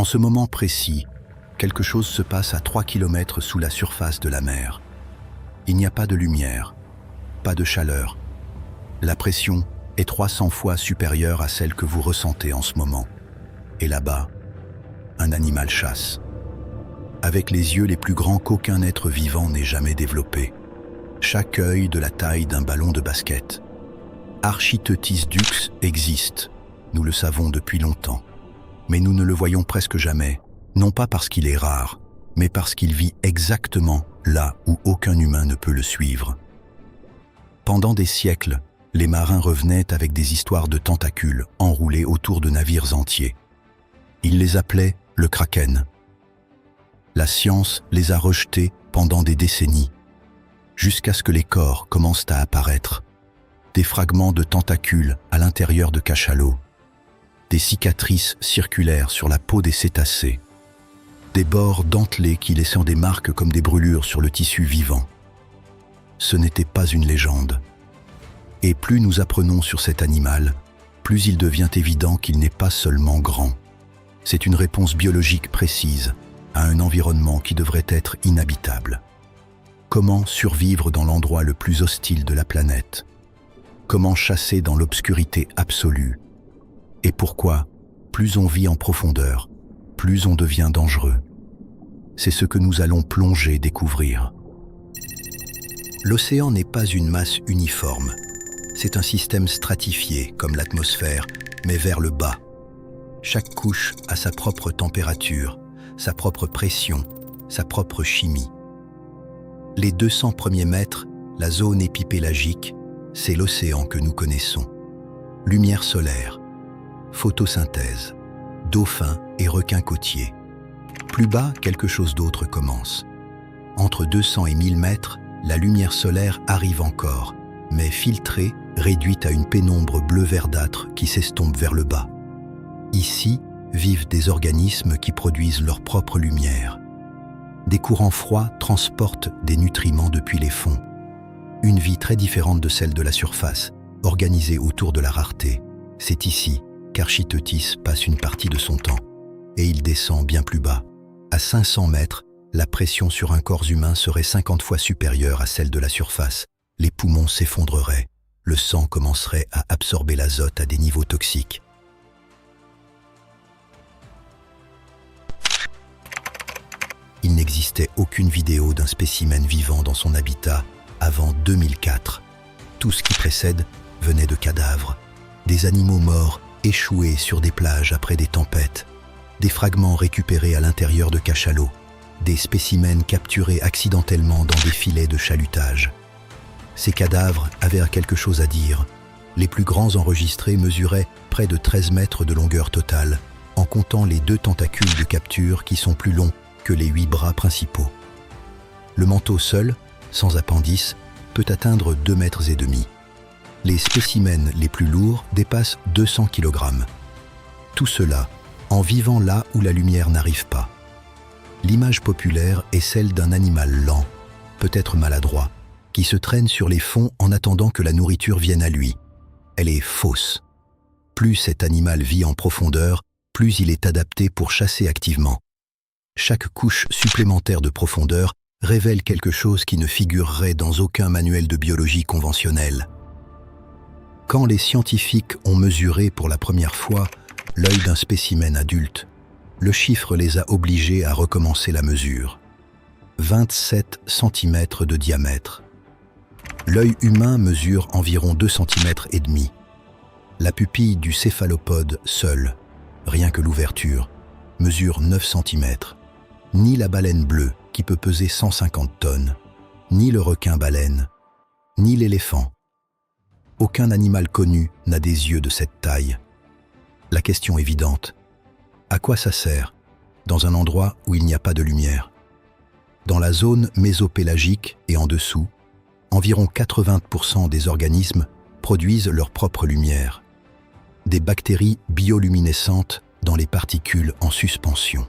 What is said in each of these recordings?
En ce moment précis, quelque chose se passe à 3 km sous la surface de la mer. Il n'y a pas de lumière, pas de chaleur. La pression est 300 fois supérieure à celle que vous ressentez en ce moment. Et là-bas, un animal chasse. Avec les yeux les plus grands qu'aucun être vivant n'ait jamais développé. Chaque œil de la taille d'un ballon de basket. Architeuthis dux existe, nous le savons depuis longtemps. Mais nous ne le voyons presque jamais, non pas parce qu'il est rare, mais parce qu'il vit exactement là où aucun humain ne peut le suivre. Pendant des siècles, les marins revenaient avec des histoires de tentacules enroulés autour de navires entiers. Ils les appelaient le kraken. La science les a rejetés pendant des décennies, jusqu'à ce que les corps commencent à apparaître. Des fragments de tentacules à l'intérieur de cachalots, des cicatrices circulaires sur la peau des cétacés, des bords dentelés qui laissant des marques comme des brûlures sur le tissu vivant. Ce n'était pas une légende. Et plus nous apprenons sur cet animal, plus il devient évident qu'il n'est pas seulement grand. C'est une réponse biologique précise à un environnement qui devrait être inhabitable. Comment survivre dans l'endroit le plus hostile de la planète? Comment chasser dans l'obscurité absolue? Et pourquoi, plus on vit en profondeur, plus on devient dangereux? C'est ce que nous allons plonger découvrir. L'océan n'est pas une masse uniforme. C'est un système stratifié, comme l'atmosphère, mais vers le bas. Chaque couche a sa propre température, sa propre pression, sa propre chimie. Les 200 premiers mètres, la zone épipélagique, c'est l'océan que nous connaissons. Lumière solaire, photosynthèse, dauphins et requins côtiers. Plus bas, quelque chose d'autre commence. Entre 200 et 1000 mètres, la lumière solaire arrive encore, mais filtrée, réduite à une pénombre bleu verdâtre qui s'estompe vers le bas. Ici, vivent des organismes qui produisent leur propre lumière. Des courants froids transportent des nutriments depuis les fonds. Une vie très différente de celle de la surface, organisée autour de la rareté. C'est ici qu'Architeuthis passe une partie de son temps. Et il descend bien plus bas. À 500 mètres, la pression sur un corps humain serait 50 fois supérieure à celle de la surface. Les poumons s'effondreraient. Le sang commencerait à absorber l'azote à des niveaux toxiques. Il n'existait aucune vidéo d'un spécimen vivant dans son habitat avant 2004. Tout ce qui précède venait de cadavres, des animaux morts échoués sur des plages après des tempêtes, des fragments récupérés à l'intérieur de cachalots, des spécimens capturés accidentellement dans des filets de chalutage. Ces cadavres avaient quelque chose à dire. Les plus grands enregistrés mesuraient près de 13 mètres de longueur totale, en comptant les 2 tentacules de capture qui sont plus longs que les 8 bras principaux. Le manteau seul, sans appendice, peut atteindre 2,5 mètres. Les spécimens les plus lourds dépassent 200 kg. Tout cela en vivant là où la lumière n'arrive pas. L'image populaire est celle d'un animal lent, peut-être maladroit, qui se traîne sur les fonds en attendant que la nourriture vienne à lui. Elle est fausse. Plus cet animal vit en profondeur, plus il est adapté pour chasser activement. Chaque couche supplémentaire de profondeur révèle quelque chose qui ne figurerait dans aucun manuel de biologie conventionnel. Quand les scientifiques ont mesuré pour la première fois l'œil d'un spécimen adulte, le chiffre les a obligés à recommencer la mesure. 27 cm de diamètre. L'œil humain mesure environ 2,5 cm. La pupille du céphalopode seule, rien que l'ouverture, mesure 9 cm. Ni la baleine bleue, qui peut peser 150 tonnes, ni le requin-baleine, ni l'éléphant. Aucun animal connu n'a des yeux de cette taille. La question évidente, à quoi ça sert dans un endroit où il n'y a pas de lumière? Dans la zone mésopélagique et en dessous, environ 80% des organismes produisent leur propre lumière. Des bactéries bioluminescentes dans les particules en suspension.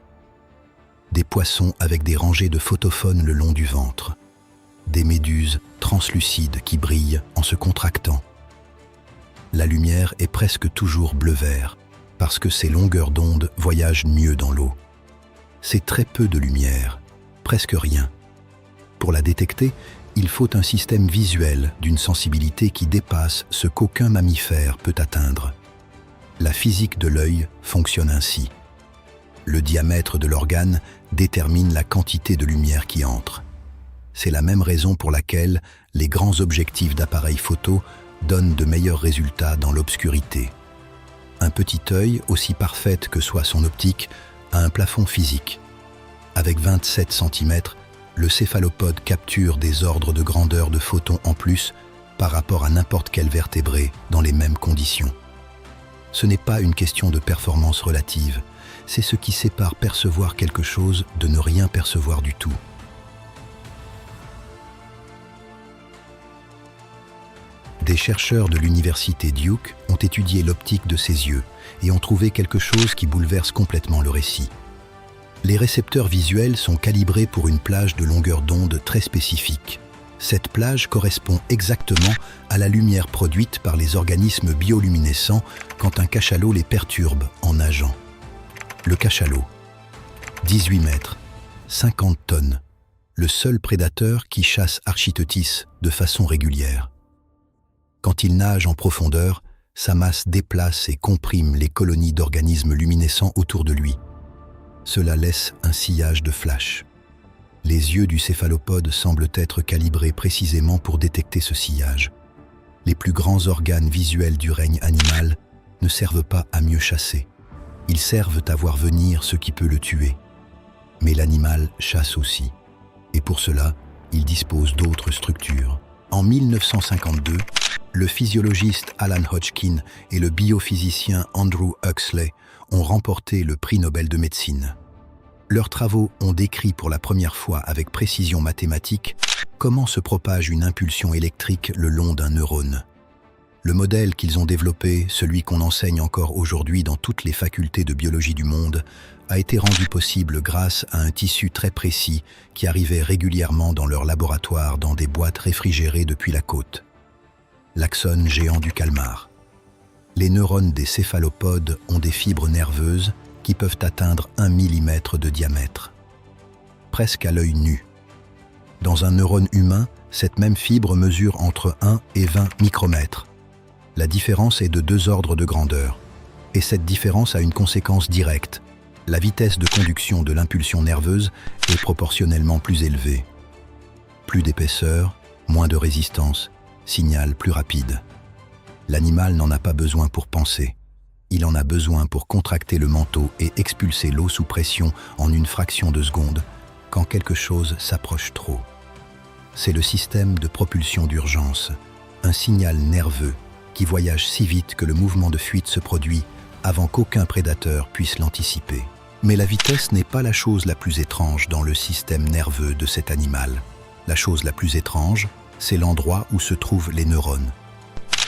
Des poissons avec des rangées de photophones le long du ventre. Des méduses translucides qui brillent en se contractant. La lumière est presque toujours bleu-vert, parce que ces longueurs d'onde voyagent mieux dans l'eau. C'est très peu de lumière, presque rien. Pour la détecter, il faut un système visuel d'une sensibilité qui dépasse ce qu'aucun mammifère peut atteindre. La physique de l'œil fonctionne ainsi. Le diamètre de l'organe détermine la quantité de lumière qui entre. C'est la même raison pour laquelle les grands objectifs d'appareils photo donnent de meilleurs résultats dans l'obscurité. Un petit œil, aussi parfaite que soit son optique, a un plafond physique. Avec 27 cm, le céphalopode capture des ordres de grandeur de photons en plus par rapport à n'importe quel vertébré dans les mêmes conditions. Ce n'est pas une question de performance relative, c'est ce qui sépare percevoir quelque chose de ne rien percevoir du tout. Des chercheurs de l'université Duke ont étudié l'optique de ses yeux et ont trouvé quelque chose qui bouleverse complètement le récit. Les récepteurs visuels sont calibrés pour une plage de longueur d'onde très spécifique. Cette plage correspond exactement à la lumière produite par les organismes bioluminescents quand un cachalot les perturbe en nageant. Le cachalot, 18 mètres, 50 tonnes, le seul prédateur qui chasse Architeuthis de façon régulière. Quand il nage en profondeur, sa masse déplace et comprime les colonies d'organismes luminescents autour de lui. Cela laisse un sillage de flash. Les yeux du céphalopode semblent être calibrés précisément pour détecter ce sillage. Les plus grands organes visuels du règne animal ne servent pas à mieux chasser. Ils servent à voir venir ce qui peut le tuer. Mais l'animal chasse aussi. Et pour cela, il dispose d'autres structures. En 1952, le physiologiste Alan Hodgkin et le biophysicien Andrew Huxley ont remporté le prix Nobel de médecine. Leurs travaux ont décrit pour la première fois avec précision mathématique comment se propage une impulsion électrique le long d'un neurone. Le modèle qu'ils ont développé, celui qu'on enseigne encore aujourd'hui dans toutes les facultés de biologie du monde, a été rendu possible grâce à un tissu très précis qui arrivait régulièrement dans leur laboratoire dans des boîtes réfrigérées depuis la côte. L'axone géant du calmar. Les neurones des céphalopodes ont des fibres nerveuses qui peuvent atteindre 1 mm de diamètre, presque à l'œil nu. Dans un neurone humain, cette même fibre mesure entre 1 et 20 micromètres. La différence est de 2 ordres de grandeur, et cette différence a une conséquence directe. La vitesse de conduction de l'impulsion nerveuse est proportionnellement plus élevée. Plus d'épaisseur, moins de résistance, signal plus rapide. L'animal n'en a pas besoin pour penser. Il en a besoin pour contracter le manteau et expulser l'eau sous pression en une fraction de seconde quand quelque chose s'approche trop. C'est le système de propulsion d'urgence, un signal nerveux qui voyage si vite que le mouvement de fuite se produit avant qu'aucun prédateur puisse l'anticiper. Mais la vitesse n'est pas la chose la plus étrange dans le système nerveux de cet animal. La chose la plus étrange, c'est l'endroit où se trouvent les neurones.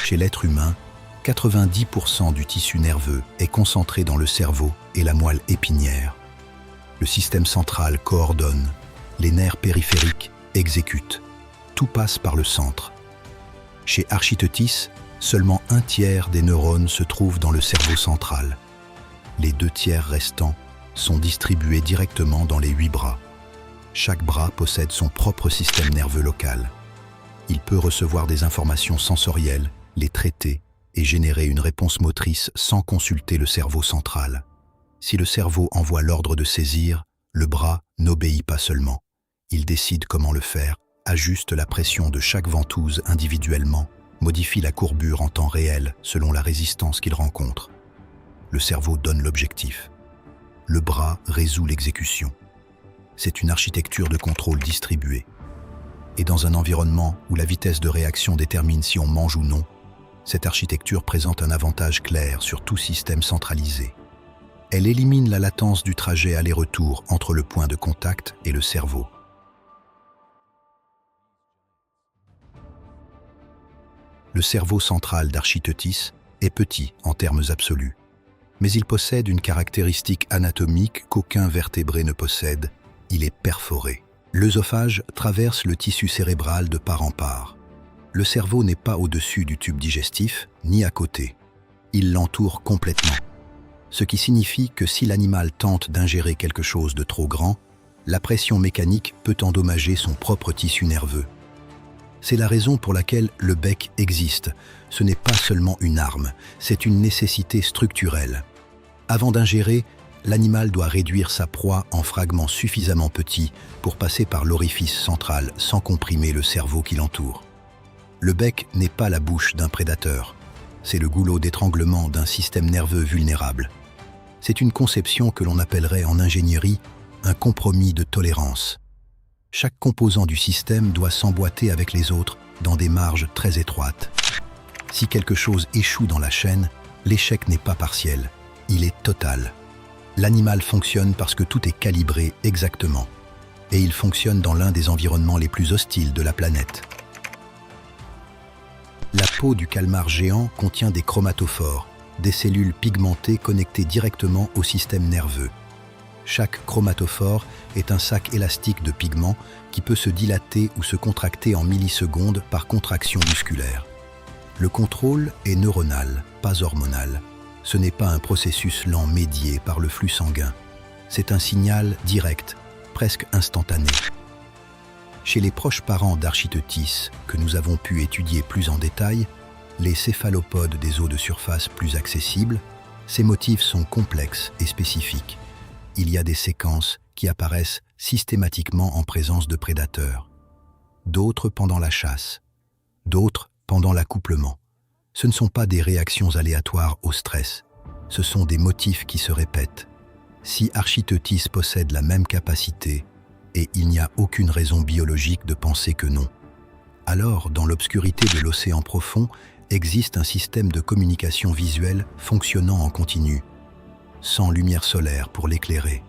Chez l'être humain, 90% du tissu nerveux est concentré dans le cerveau et la moelle épinière. Le système central coordonne, les nerfs périphériques exécutent. Tout passe par le centre. Chez Architeuthis, seulement 1/3 des neurones se trouvent dans le cerveau central. Les 2/3 restants sont distribués directement dans les 8 bras. Chaque bras possède son propre système nerveux local. Il peut recevoir des informations sensorielles, les traiter et générer une réponse motrice sans consulter le cerveau central. Si le cerveau envoie l'ordre de saisir, le bras n'obéit pas seulement. Il décide comment le faire, ajuste la pression de chaque ventouse individuellement, modifie la courbure en temps réel selon la résistance qu'il rencontre. Le cerveau donne l'objectif. Le bras résout l'exécution. C'est une architecture de contrôle distribuée. Et dans un environnement où la vitesse de réaction détermine si on mange ou non, cette architecture présente un avantage clair sur tout système centralisé. Elle élimine la latence du trajet aller-retour entre le point de contact et le cerveau. Le cerveau central d'Architeuthis est petit en termes absolus, mais il possède une caractéristique anatomique qu'aucun vertébré ne possède, il est perforé. L'œsophage traverse le tissu cérébral de part en part. Le cerveau n'est pas au-dessus du tube digestif, ni à côté. Il l'entoure complètement. ce qui signifie que si l'animal tente d'ingérer quelque chose de trop grand, la pression mécanique peut endommager son propre tissu nerveux. C'est la raison pour laquelle le bec existe. Ce n'est pas seulement une arme, c'est une nécessité structurelle. Avant d'ingérer, l'animal doit réduire sa proie en fragments suffisamment petits pour passer par l'orifice central sans comprimer le cerveau qui l'entoure. Le bec n'est pas la bouche d'un prédateur, c'est le goulot d'étranglement d'un système nerveux vulnérable. C'est une conception que l'on appellerait en ingénierie un compromis de tolérance. Chaque composant du système doit s'emboîter avec les autres dans des marges très étroites. Si quelque chose échoue dans la chaîne, l'échec n'est pas partiel, il est total. L'animal fonctionne parce que tout est calibré exactement. Et il fonctionne dans l'un des environnements les plus hostiles de la planète. La peau du calmar géant contient des chromatophores, des cellules pigmentées connectées directement au système nerveux. Chaque chromatophore est un sac élastique de pigments qui peut se dilater ou se contracter en millisecondes par contraction musculaire. Le contrôle est neuronal, pas hormonal. Ce n'est pas un processus lent médié par le flux sanguin. C'est un signal direct, presque instantané. Chez les proches parents d'Architeuthis, que nous avons pu étudier plus en détail, les céphalopodes des eaux de surface plus accessibles, ces motifs sont complexes et spécifiques. Il y a des séquences qui apparaissent systématiquement en présence de prédateurs, d'autres pendant la chasse, d'autres pendant l'accouplement. Ce ne sont pas des réactions aléatoires au stress, ce sont des motifs qui se répètent. Si Architeuthis possède la même capacité, et il n'y a aucune raison biologique de penser que non, alors dans l'obscurité de l'océan profond existe un système de communication visuelle fonctionnant en continu, sans lumière solaire pour l'éclairer,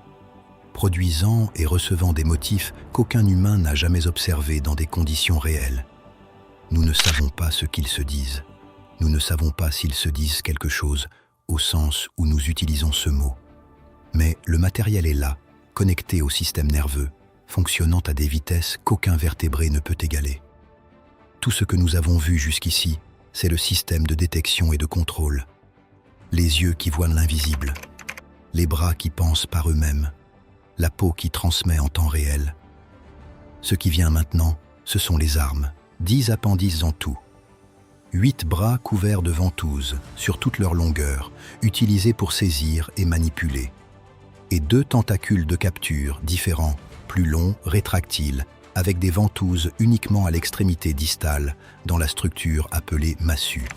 produisant et recevant des motifs qu'aucun humain n'a jamais observés dans des conditions réelles. Nous ne savons pas ce qu'ils se disent. Nous ne savons pas s'ils se disent quelque chose, au sens où nous utilisons ce mot. Mais le matériel est là, connecté au système nerveux, fonctionnant à des vitesses qu'aucun vertébré ne peut égaler. Tout ce que nous avons vu jusqu'ici, c'est le système de détection et de contrôle. Les yeux qui voient l'invisible, les bras qui pensent par eux-mêmes, la peau qui transmet en temps réel. Ce qui vient maintenant, ce sont les armes, 10 appendices en tout. 8 bras couverts de ventouses sur toute leur longueur, utilisés pour saisir et manipuler. Et 2 tentacules de capture différents, plus longs, rétractiles, avec des ventouses uniquement à l'extrémité distale, dans la structure appelée massue.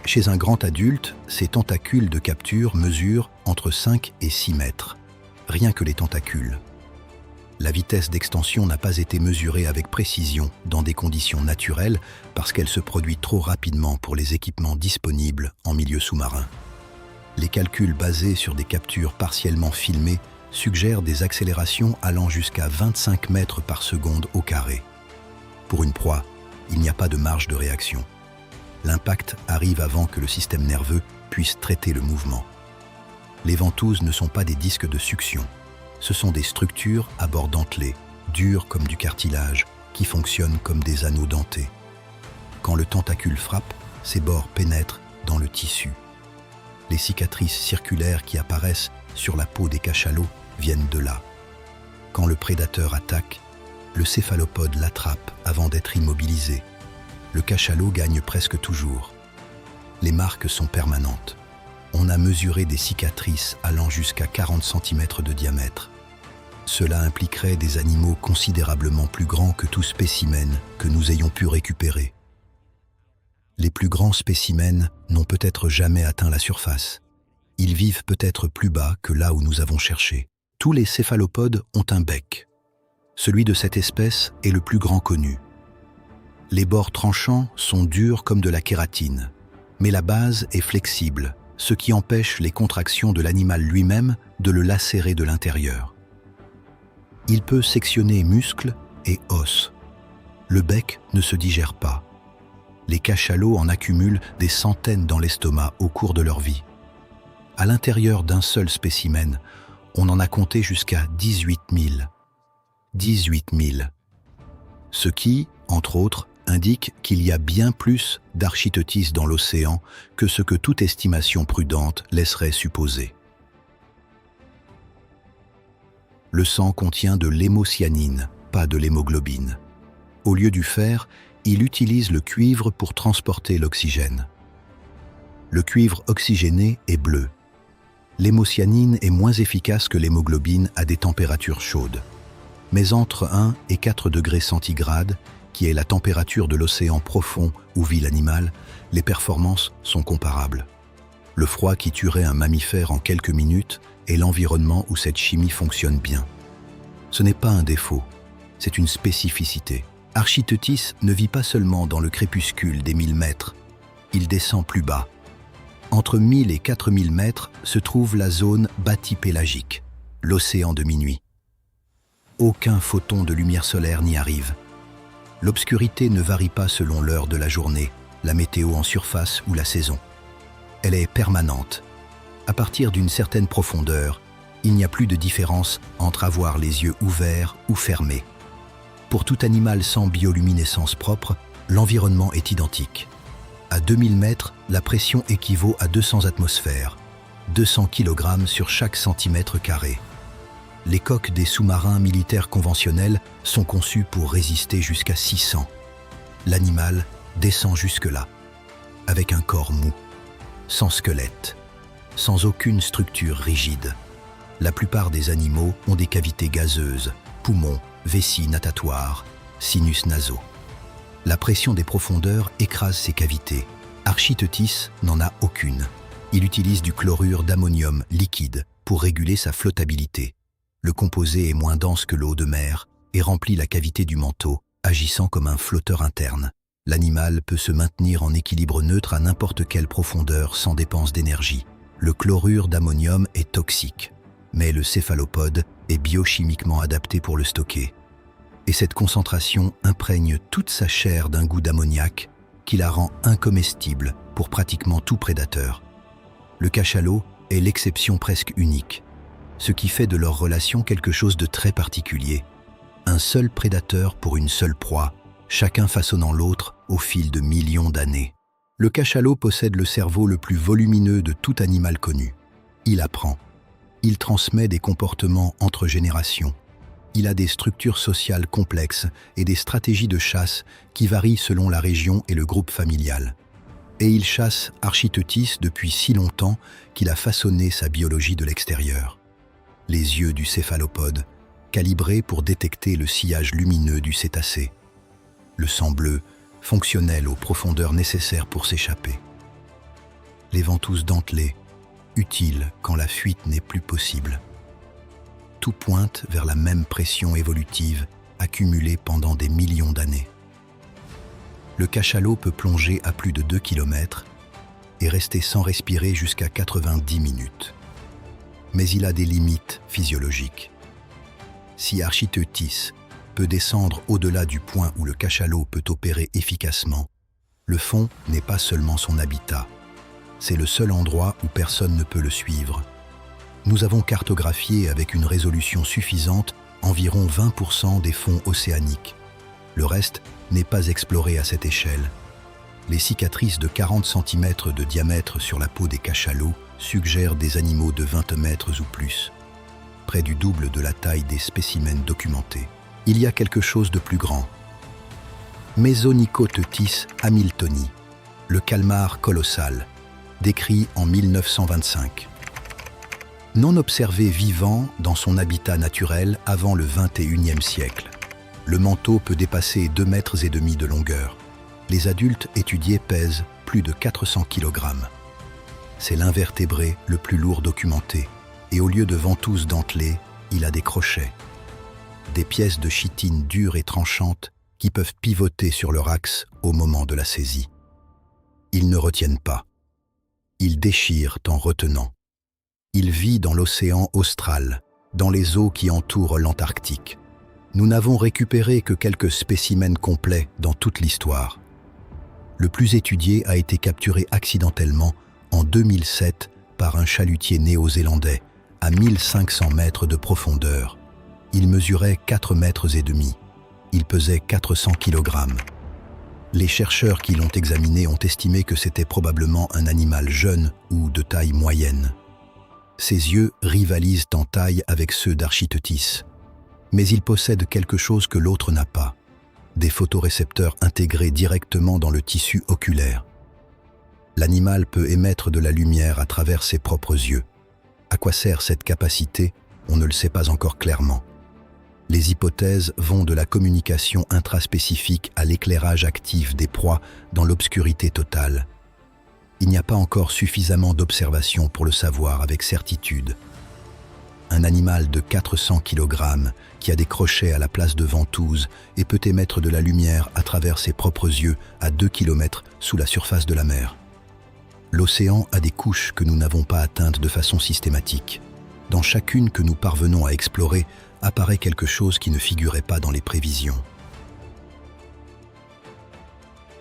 Chez un grand adulte, ces tentacules de capture mesurent entre 5 et 6 mètres. Rien que les tentacules. La vitesse d'extension n'a pas été mesurée avec précision dans des conditions naturelles parce qu'elle se produit trop rapidement pour les équipements disponibles en milieu sous-marin. Les calculs basés sur des captures partiellement filmées suggèrent des accélérations allant jusqu'à 25 mètres par seconde au carré. Pour une proie, il n'y a pas de marge de réaction. L'impact arrive avant que le système nerveux puisse traiter le mouvement. Les ventouses ne sont pas des disques de succion. Ce sont des structures à bords dentelés, dures comme du cartilage, qui fonctionnent comme des anneaux dentés. Quand le tentacule frappe, ces bords pénètrent dans le tissu. Les cicatrices circulaires qui apparaissent sur la peau des cachalots viennent de là. Quand le prédateur attaque, le céphalopode l'attrape avant d'être immobilisé. Le cachalot gagne presque toujours. Les marques sont permanentes. On a mesuré des cicatrices allant jusqu'à 40 cm de diamètre. Cela impliquerait des animaux considérablement plus grands que tout spécimen que nous ayons pu récupérer. Les plus grands spécimens n'ont peut-être jamais atteint la surface. Ils vivent peut-être plus bas que là où nous avons cherché. Tous les céphalopodes ont un bec. Celui de cette espèce est le plus grand connu. Les bords tranchants sont durs comme de la kératine, mais la base est flexible, ce qui empêche les contractions de l'animal lui-même de le lacérer de l'intérieur. Il peut sectionner muscles et os. Le bec ne se digère pas. Les cachalots en accumulent des centaines dans l'estomac au cours de leur vie. À l'intérieur d'un seul spécimen, on en a compté jusqu'à 18 000. 18 000. Ce qui, entre autres, indique qu'il y a bien plus d'Architeuthis dans l'océan que ce que toute estimation prudente laisserait supposer. Le sang contient de l'hémocyanine, pas de l'hémoglobine. Au lieu du fer, il utilise le cuivre pour transporter l'oxygène. Le cuivre oxygéné est bleu. L'hémocyanine est moins efficace que l'hémoglobine à des températures chaudes. Mais entre 1 et 4 degrés centigrades, qui est la température de l'océan profond où vit l'animal, les performances sont comparables. Le froid qui tuerait un mammifère en quelques minutes est l'environnement où cette chimie fonctionne bien. Ce n'est pas un défaut, c'est une spécificité. Architeuthis ne vit pas seulement dans le crépuscule des 1000 mètres, il descend plus bas. Entre 1000 et 4000 mètres se trouve la zone bathypélagique, l'océan de minuit. Aucun photon de lumière solaire n'y arrive. L'obscurité ne varie pas selon l'heure de la journée, la météo en surface ou la saison. Elle est permanente. À partir d'une certaine profondeur, il n'y a plus de différence entre avoir les yeux ouverts ou fermés. Pour tout animal sans bioluminescence propre, l'environnement est identique. À 2000 mètres, la pression équivaut à 200 atmosphères, 200 kg sur chaque centimètre carré. Les coques des sous-marins militaires conventionnels sont conçues pour résister jusqu'à 600. L'animal descend jusque-là, avec un corps mou, sans squelette, sans aucune structure rigide. La plupart des animaux ont des cavités gazeuses, poumons, vessies natatoires, sinus nasaux. La pression des profondeurs écrase ces cavités. Architeuthis n'en a aucune. Il utilise du chlorure d'ammonium liquide pour réguler sa flottabilité. Le composé est moins dense que l'eau de mer et remplit la cavité du manteau, agissant comme un flotteur interne. L'animal peut se maintenir en équilibre neutre à n'importe quelle profondeur sans dépense d'énergie. Le chlorure d'ammonium est toxique, mais le céphalopode est biochimiquement adapté pour le stocker. Et cette concentration imprègne toute sa chair d'un goût d'ammoniac qui la rend incomestible pour pratiquement tout prédateur. Le cachalot est l'exception presque unique, ce qui fait de leur relation quelque chose de très particulier. Un seul prédateur pour une seule proie, chacun façonnant l'autre au fil de millions d'années. Le cachalot possède le cerveau le plus volumineux de tout animal connu. Il apprend. Il transmet des comportements entre générations. Il a des structures sociales complexes et des stratégies de chasse qui varient selon la région et le groupe familial. Et il chasse Architeuthis depuis si longtemps qu'il a façonné sa biologie de l'extérieur. Les yeux du céphalopode, calibrés pour détecter le sillage lumineux du cétacé. Le sang bleu, fonctionnel aux profondeurs nécessaires pour s'échapper. Les ventouses dentelées, utiles quand la fuite n'est plus possible. Tout pointe vers la même pression évolutive accumulée pendant des millions d'années. Le cachalot peut plonger à plus de 2 km et rester sans respirer jusqu'à 90 minutes. Mais il a des limites physiologiques. Si Architeuthis peut descendre au-delà du point où le cachalot peut opérer efficacement, le fond n'est pas seulement son habitat. C'est le seul endroit où personne ne peut le suivre. Nous avons cartographié avec une résolution suffisante environ 20% des fonds océaniques. Le reste n'est pas exploré à cette échelle. Les cicatrices de 40 cm de diamètre sur la peau des cachalots suggèrent des animaux de 20 mètres ou plus, près du double de la taille des spécimens documentés. Il y a quelque chose de plus grand. Mesonicoteuthis hamiltoni, le calmar colossal, décrit en 1925. Non observé vivant dans son habitat naturel avant le XXIe siècle. Le manteau peut dépasser 2,5 mètres de longueur. Les adultes étudiés pèsent plus de 400 kg. C'est l'invertébré le plus lourd documenté, et au lieu de ventouses dentelées, il a des crochets. Des pièces de chitine dures et tranchantes qui peuvent pivoter sur leur axe au moment de la saisie. Ils ne retiennent pas. Ils déchirent en retenant. Il vit dans l'océan austral, dans les eaux qui entourent l'Antarctique. Nous n'avons récupéré que quelques spécimens complets dans toute l'histoire. Le plus étudié a été capturé accidentellement en 2007 par un chalutier néo-zélandais à 1500 mètres de profondeur. Il mesurait 4,5 mètres. Il pesait 400 kg. Les chercheurs qui l'ont examiné ont estimé que c'était probablement un animal jeune ou de taille moyenne. Ses yeux rivalisent en taille avec ceux d'Architeuthis. Mais il possède quelque chose que l'autre n'a pas, des photorécepteurs intégrés directement dans le tissu oculaire. L'animal peut émettre de la lumière à travers ses propres yeux. À quoi sert cette capacité? On ne le sait pas encore clairement. Les hypothèses vont de la communication intraspécifique à l'éclairage actif des proies dans l'obscurité totale. Il n'y a pas encore suffisamment d'observations pour le savoir avec certitude. Un animal de 400 kg qui a des crochets à la place de ventouses et peut émettre de la lumière à travers ses propres yeux à 2 km sous la surface de la mer. L'océan a des couches que nous n'avons pas atteintes de façon systématique. Dans chacune que nous parvenons à explorer, apparaît quelque chose qui ne figurait pas dans les prévisions.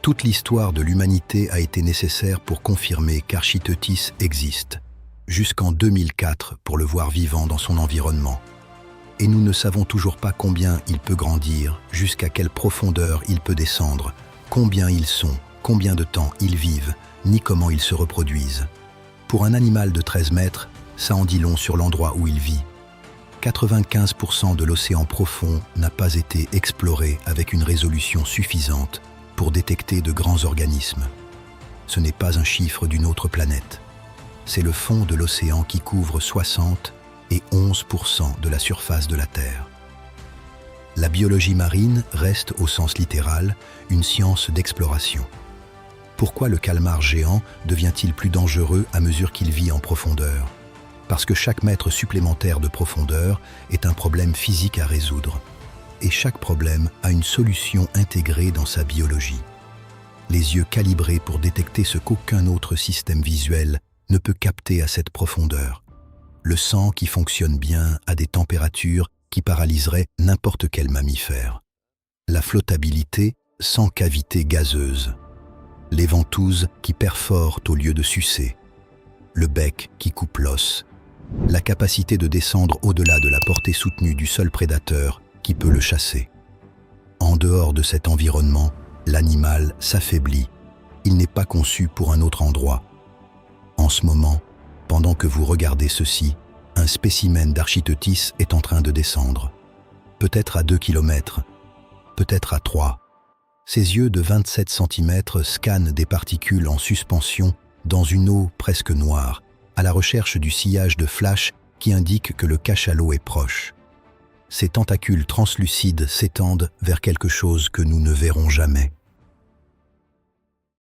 Toute l'histoire de l'humanité a été nécessaire pour confirmer qu'Architeuthis existe, jusqu'en 2004 pour le voir vivant dans son environnement. Et nous ne savons toujours pas combien il peut grandir, jusqu'à quelle profondeur il peut descendre, combien ils sont, combien de temps ils vivent, ni comment ils se reproduisent. Pour un animal de 13 mètres, ça en dit long sur l'endroit où il vit. 95% de l'océan profond n'a pas été exploré avec une résolution suffisante pour détecter de grands organismes. Ce n'est pas un chiffre d'une autre planète. C'est le fond de l'océan qui couvre 60 et 11% de la surface de la Terre. La biologie marine reste, au sens littéral, une science d'exploration. Pourquoi le calmar géant devient-il plus dangereux à mesure qu'il vit en profondeur? Parce que chaque mètre supplémentaire de profondeur est un problème physique à résoudre. Et chaque problème a une solution intégrée dans sa biologie. Les yeux calibrés pour détecter ce qu'aucun autre système visuel ne peut capter à cette profondeur. Le sang qui fonctionne bien à des températures qui paralyseraient n'importe quel mammifère. La flottabilité sans cavité gazeuse. Les ventouses qui perforent au lieu de sucer. Le bec qui coupe l'os. La capacité de descendre au-delà de la portée soutenue du seul prédateur qui peut le chasser. En dehors de cet environnement, l'animal s'affaiblit. Il n'est pas conçu pour un autre endroit. En ce moment, pendant que vous regardez ceci, un spécimen d'Architeuthis est en train de descendre. Peut-être à 2 km, peut-être à 3. Ses yeux de 27 cm scannent des particules en suspension dans une eau presque noire, à la recherche du sillage de flash qui indique que le cachalot est proche. Ses tentacules translucides s'étendent vers quelque chose que nous ne verrons jamais.